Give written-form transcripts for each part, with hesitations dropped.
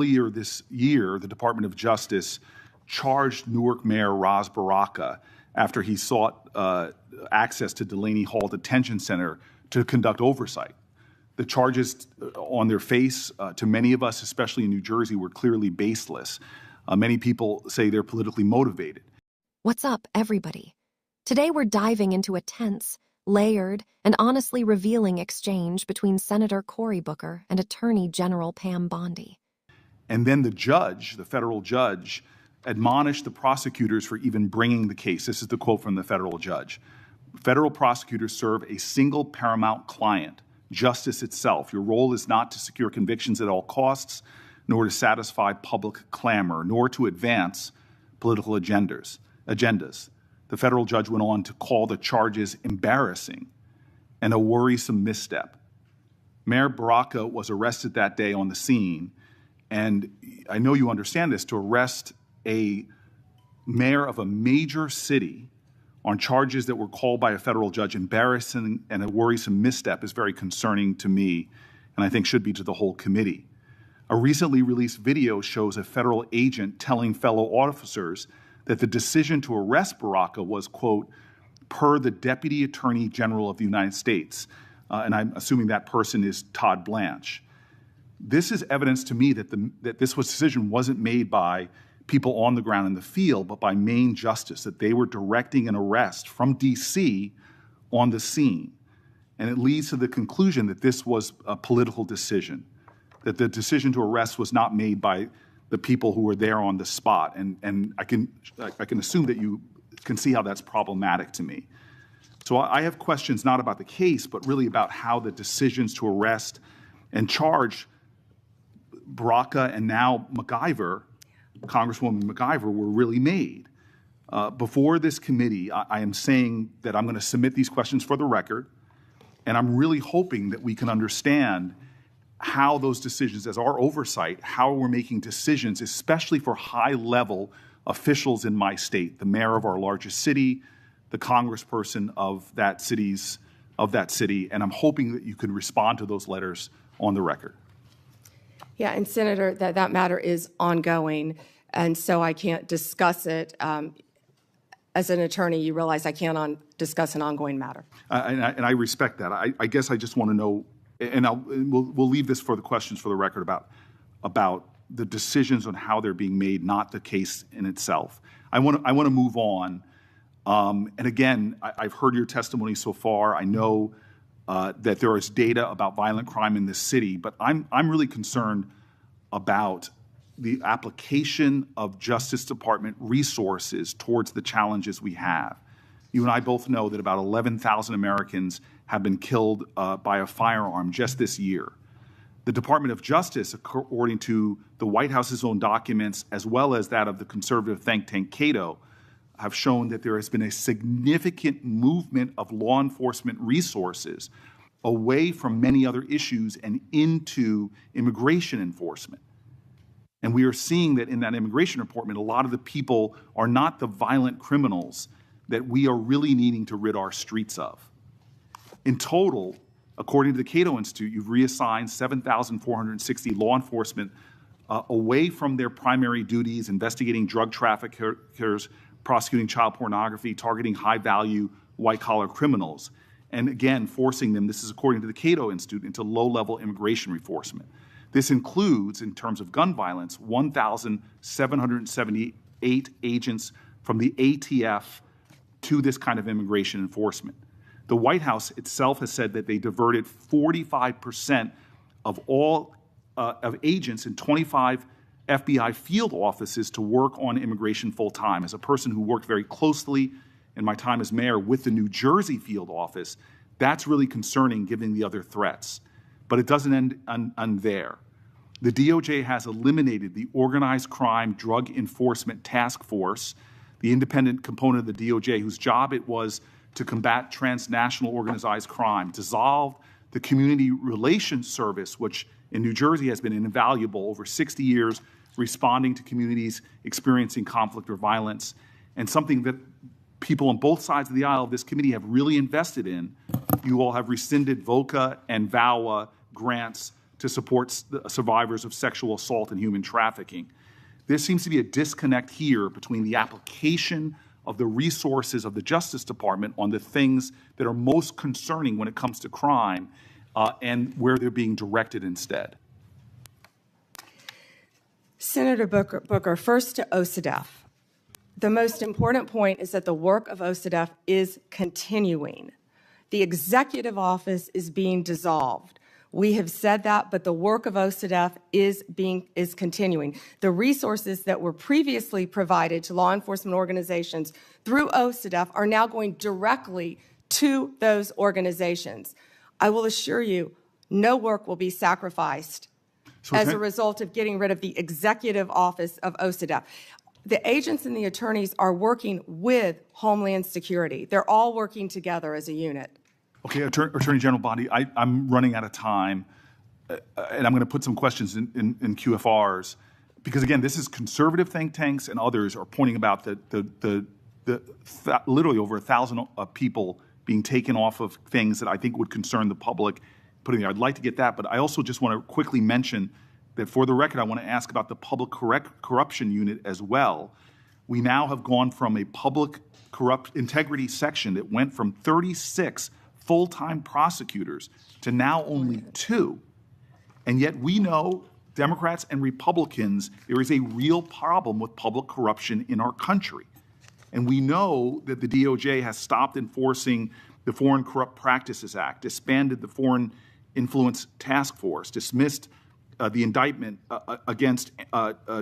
earlier this year, the Department of Justice charged Newark Mayor Baraka after he sought access to Delaney Hall Detention Center to conduct oversight. The charges on their face, to many of us, especially in New Jersey, were clearly baseless. Many people say they're politically motivated. What's up, everybody? Today we're diving into a tense, layered, and honestly revealing exchange between Senator Cory Booker and Attorney General Pam Bondi. And then the judge, the federal judge, admonished the prosecutors for even bringing the case. This is the quote from the federal judge. Federal prosecutors serve a single paramount client, justice itself. Your role is not to secure convictions at all costs, nor to satisfy public clamor, nor to advance political agendas. The federal judge went on to call the charges embarrassing and a worrisome misstep. Mayor Baraka was arrested that day on the scene, and I know you understand this, to arrest a mayor of a major city on charges that were called by a federal judge embarrassing and a worrisome misstep is very concerning to me, and I think should be to the whole committee. A recently released video shows a federal agent telling fellow officers that the decision to arrest Baraka was, quote, per the Deputy Attorney General of the United States. And I'm assuming that person is Todd Blanche. This is evidence to me that this decision wasn't made by people on the ground in the field, but by Maine Justice, that they were directing an arrest from D.C. on the scene. And it leads to the conclusion that this was a political decision, that the decision to arrest was not made by the people who were there on the spot. And I can assume that you can see how that's problematic to me. So I have questions not about the case, but really about how the decisions to arrest and charge Baraka and now MacIver, Congresswoman MacIver, were really made. Before this committee, I am saying that I'm going to submit these questions for the record, and I'm really hoping that we can understand how those decisions, as our oversight, how we're making decisions, especially for high-level officials in my state, the mayor of our largest city, the congressperson of that city, and I'm hoping that you can respond to those letters on the record. Yeah, and Senator, that matter is ongoing, and so I can't discuss it. As an attorney, you realize I can't discuss an ongoing matter. And I respect that. I guess I just want to know, and we'll leave this for the questions for the record about the decisions on how they're being made, not the case in itself. I want to move on. And again, I've heard your testimony so far. I know that there is data about violent crime in this city, but I'm really concerned about the application of Justice Department resources towards the challenges we have. You and I both know that about 11,000 Americans have been killed by a firearm just this year. The Department of Justice, according to the White House's own documents, as well as that of the conservative think tank Cato, have shown that there has been a significant movement of law enforcement resources away from many other issues and into immigration enforcement. And we are seeing that in that immigration report, a lot of the people are not the violent criminals that we are really needing to rid our streets of. In total, according to the Cato Institute, you've reassigned 7,460 law enforcement away from their primary duties, investigating drug traffickers, prosecuting child pornography, targeting high-value white-collar criminals, and again, forcing them, this is according to the Cato Institute, into low-level immigration enforcement. This includes, in terms of gun violence, 1,778 agents from the ATF to this kind of immigration enforcement. The White House itself has said that they diverted 45% of all of agents in 25 FBI field offices to work on immigration full-time. As a person who worked very closely in my time as mayor with the New Jersey field office, that's really concerning given the other threats. But it doesn't end there. The DOJ has eliminated the Organized Crime Drug Enforcement Task Force, the independent component of the DOJ whose job it was to combat transnational organized crime, dissolved the Community Relations Service, which in New Jersey has been invaluable over 60 years, responding to communities experiencing conflict or violence, and something that people on both sides of the aisle of this committee have really invested in. You all have rescinded VOCA and VAWA grants to support survivors of sexual assault and human trafficking. There seems to be a disconnect here between the application of the resources of the Justice Department on the things that are most concerning when it comes to crime and where they're being directed instead. Senator Booker, first to OCDETF. The most important point is that the work of OCDETF is continuing. The executive office is being dissolved. We have said that, but the work of OCDETF is continuing. The resources that were previously provided to law enforcement organizations through OCDETF are now going directly to those organizations. I will assure you, no work will be sacrificed as a result of getting rid of the executive office of OCDETF. The agents and the attorneys are working with Homeland Security. They're all working together as a unit. Okay, Attorney General Bondi, I'm running out of time, and I'm going to put some questions in QFRs, because again, this is conservative think tanks and others are pointing about literally over 1,000 people being taken off of things that I think would concern the public. I'd like to get that, but I also just want to quickly mention that for the record, I want to ask about the public corruption unit as well. We now have gone from a public integrity section that went from 36 full-time prosecutors to now only 2. And yet we know, Democrats and Republicans, there is a real problem with public corruption in our country. And we know that the DOJ has stopped enforcing the Foreign Corrupt Practices Act, disbanded the Foreign Influence Task Force, dismissed the indictment against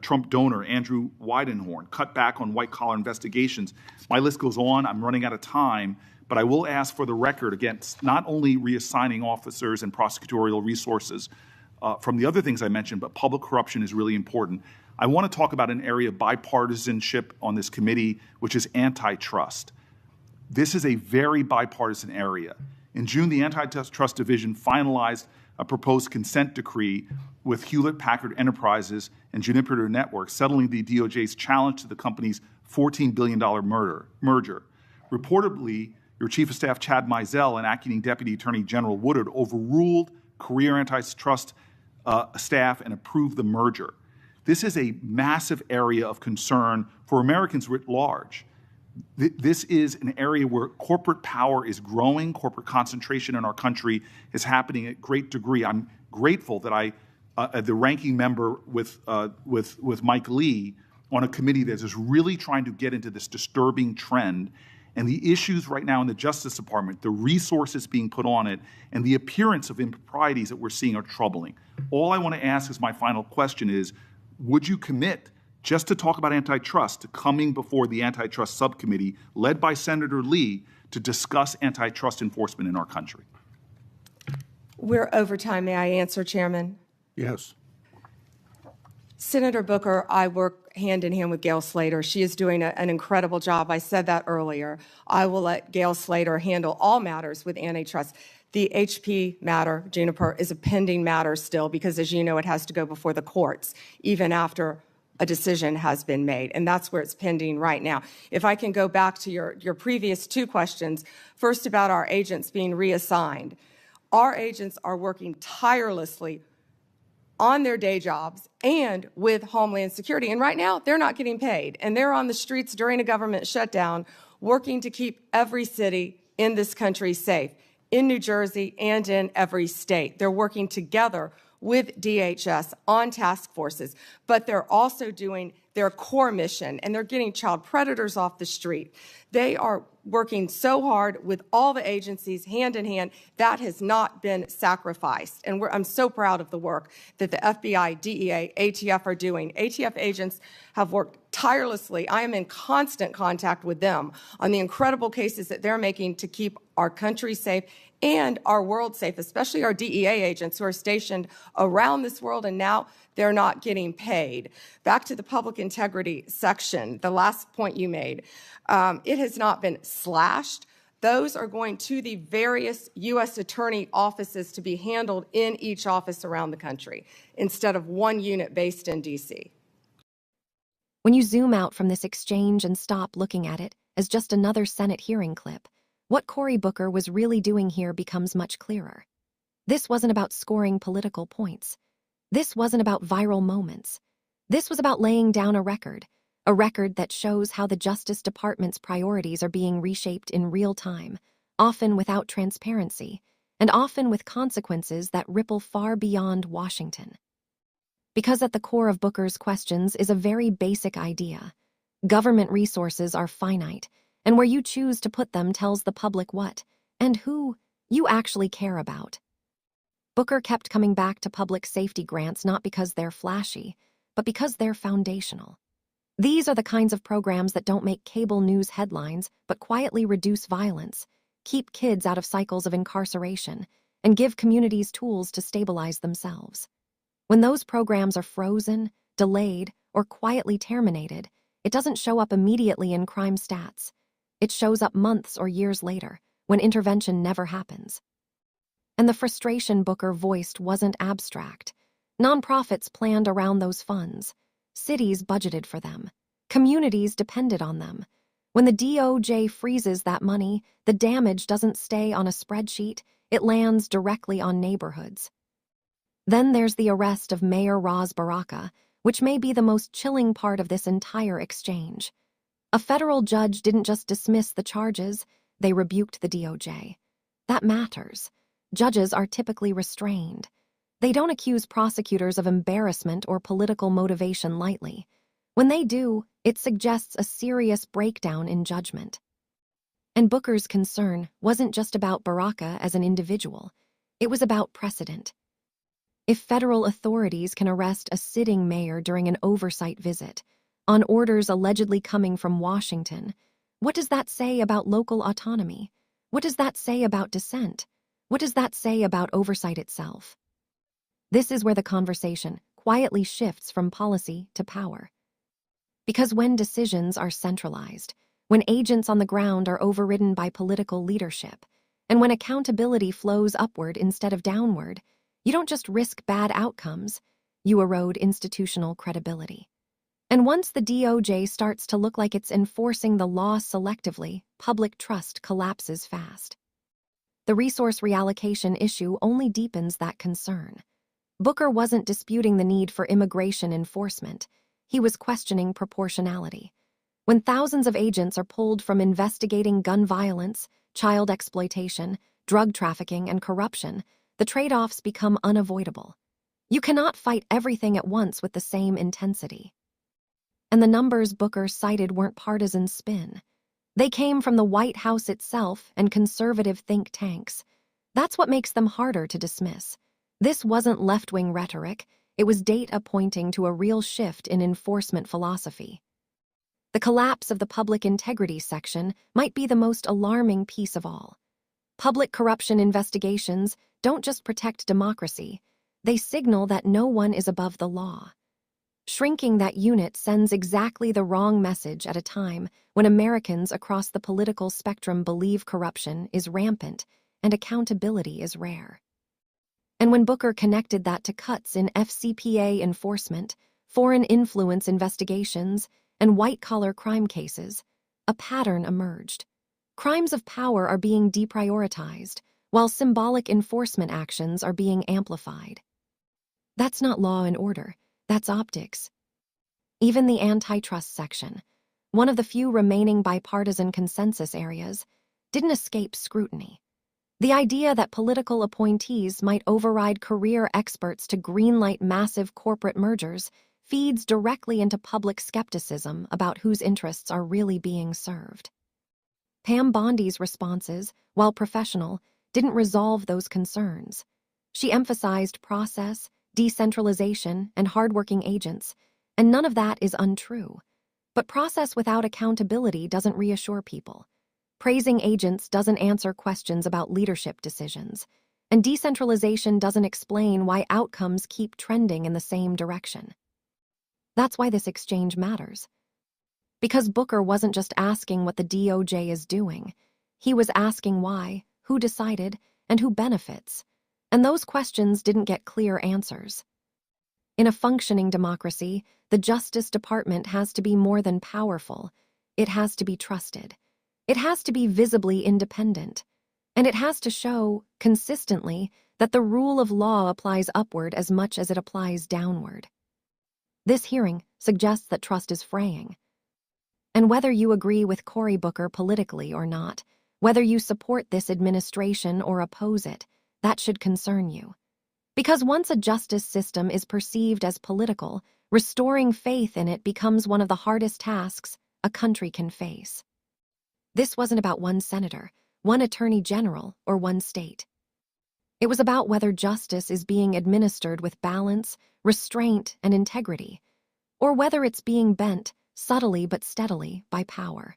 Trump donor Andrew Weidenhorn, cut back on white-collar investigations. My list goes on. I'm running out of time. But I will ask for the record against not only reassigning officers and prosecutorial resources from the other things I mentioned, but public corruption is really important. I want to talk about an area of bipartisanship on this committee, which is antitrust. This is a very bipartisan area. In June, the Antitrust Division finalized a proposed consent decree with Hewlett-Packard Enterprises and Juniper Networks, settling the DOJ's challenge to the company's $14 billion merger. Reportedly, your Chief of Staff, Chad Mizell, and Acting Deputy Attorney General Woodard overruled career antitrust staff and approved the merger. This is a massive area of concern for Americans writ large. This is an area where corporate power is growing, corporate concentration in our country is happening at great degree. I'm grateful that the ranking member with Mike Lee on a committee that is really trying to get into this disturbing trend. And the issues right now in the Justice Department, the resources being put on it, and the appearance of improprieties that we're seeing are troubling. All I want to ask as my final question is, would you commit just to talk about antitrust to coming before the antitrust subcommittee led by Senator Lee to discuss antitrust enforcement in our country? We're over time. May I answer, Chairman? Yes. Senator Booker, I work hand in hand with Gail Slater. She is doing an incredible job. I said that earlier. I will let Gail Slater handle all matters with antitrust. The HP matter, Juniper, is a pending matter still because, as you know, it has to go before the courts, even after a decision has been made, and that's where it's pending right now. If I can go back to your previous 2 questions, first about our agents being reassigned. Our agents are working tirelessly on their day jobs and with Homeland Security. And right now, they're not getting paid. And they're on the streets during a government shutdown working to keep every city in this country safe, in New Jersey and in every state. They're working together with DHS on task forces, but they're also doing their core mission, and they're getting child predators off the street. They are working so hard with all the agencies hand in hand. That has not been sacrificed. And I'm so proud of the work that the FBI, DEA, ATF are doing. ATF agents have worked tirelessly. I am in constant contact with them on the incredible cases that they're making to keep our country safe and our world safe, especially our DEA agents who are stationed around this world, and now they're not getting paid. Back to the public integrity section, the last point you made. It has not been slashed. Those are going to the various U.S. attorney offices to be handled in each office around the country instead of one unit based in D.C. When you zoom out from this exchange and stop looking at it as just another Senate hearing clip, what Cory Booker was really doing here becomes much clearer. This wasn't about scoring political points. This wasn't about viral moments. This was about laying down a record that shows how the Justice Department's priorities are being reshaped in real time, often without transparency, and often with consequences that ripple far beyond Washington. Because at the core of Booker's questions is a very basic idea. Government resources are finite, and where you choose to put them tells the public what, and who, you actually care about. Booker kept coming back to public safety grants not because they're flashy, but because they're foundational. These are the kinds of programs that don't make cable news headlines, but quietly reduce violence, keep kids out of cycles of incarceration, and give communities tools to stabilize themselves. When those programs are frozen, delayed, or quietly terminated, it doesn't show up immediately in crime stats. It shows up months or years later, when intervention never happens. And the frustration Booker voiced wasn't abstract. Nonprofits planned around those funds. Cities budgeted for them. Communities depended on them. When the DOJ freezes that money, the damage doesn't stay on a spreadsheet, it lands directly on neighborhoods. Then there's the arrest of Mayor Baraka, which may be the most chilling part of this entire exchange. A federal judge didn't just dismiss the charges, they rebuked the DOJ. That matters. Judges are typically restrained. They don't accuse prosecutors of embarrassment or political motivation lightly. When they do, it suggests a serious breakdown in judgment. And Booker's concern wasn't just about Baraka as an individual. It was about precedent. If federal authorities can arrest a sitting mayor during an oversight visit, on orders allegedly coming from Washington, what does that say about local autonomy? What does that say about dissent? What does that say about oversight itself? This is where the conversation quietly shifts from policy to power. Because when decisions are centralized, when agents on the ground are overridden by political leadership, and when accountability flows upward instead of downward, you don't just risk bad outcomes, you erode institutional credibility. And once the DOJ starts to look like it's enforcing the law selectively, public trust collapses fast. The resource reallocation issue only deepens that concern. Booker wasn't disputing the need for immigration enforcement. He was questioning proportionality. When thousands of agents are pulled from investigating gun violence, child exploitation, drug trafficking, and corruption, the trade-offs become unavoidable. You cannot fight everything at once with the same intensity. And the numbers Booker cited weren't partisan spin. They came from the White House itself and conservative think tanks. That's what makes them harder to dismiss. This wasn't left-wing rhetoric, it was data pointing to a real shift in enforcement philosophy. The collapse of the public integrity section might be the most alarming piece of all. Public corruption investigations don't just protect democracy, they signal that no one is above the law. Shrinking that unit sends exactly the wrong message at a time when Americans across the political spectrum believe corruption is rampant and accountability is rare. And when Booker connected that to cuts in FCPA enforcement, foreign influence investigations, and white-collar crime cases, a pattern emerged. Crimes of power are being deprioritized, while symbolic enforcement actions are being amplified. That's not law and order, that's optics. Even the antitrust section, one of the few remaining bipartisan consensus areas, didn't escape scrutiny. The idea that political appointees might override career experts to greenlight massive corporate mergers feeds directly into public skepticism about whose interests are really being served. Pam Bondi's responses, while professional, didn't resolve those concerns. She emphasized process, decentralization, and hardworking agents, and none of that is untrue. But process without accountability doesn't reassure people. Praising agents doesn't answer questions about leadership decisions, and decentralization doesn't explain why outcomes keep trending in the same direction. That's why this exchange matters. Because Booker wasn't just asking what the DOJ is doing, he was asking why, who decided, and who benefits, and those questions didn't get clear answers. In a functioning democracy, the Justice Department has to be more than powerful, it has to be trusted. It has to be visibly independent, and it has to show, consistently, that the rule of law applies upward as much as it applies downward. This hearing suggests that trust is fraying. And whether you agree with Cory Booker politically or not, whether you support this administration or oppose it, that should concern you. Because once a justice system is perceived as political, restoring faith in it becomes one of the hardest tasks a country can face. This wasn't about one senator, one attorney general, or one state. It was about whether justice is being administered with balance, restraint, and integrity, or whether it's being bent, subtly but steadily, by power.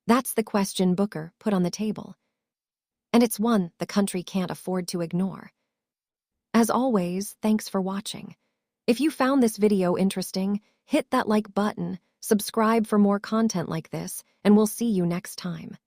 That's the question Booker put on the table. And it's one the country can't afford to ignore. As always, thanks for watching. If you found this video interesting, hit that like button, subscribe for more content like this, and we'll see you next time.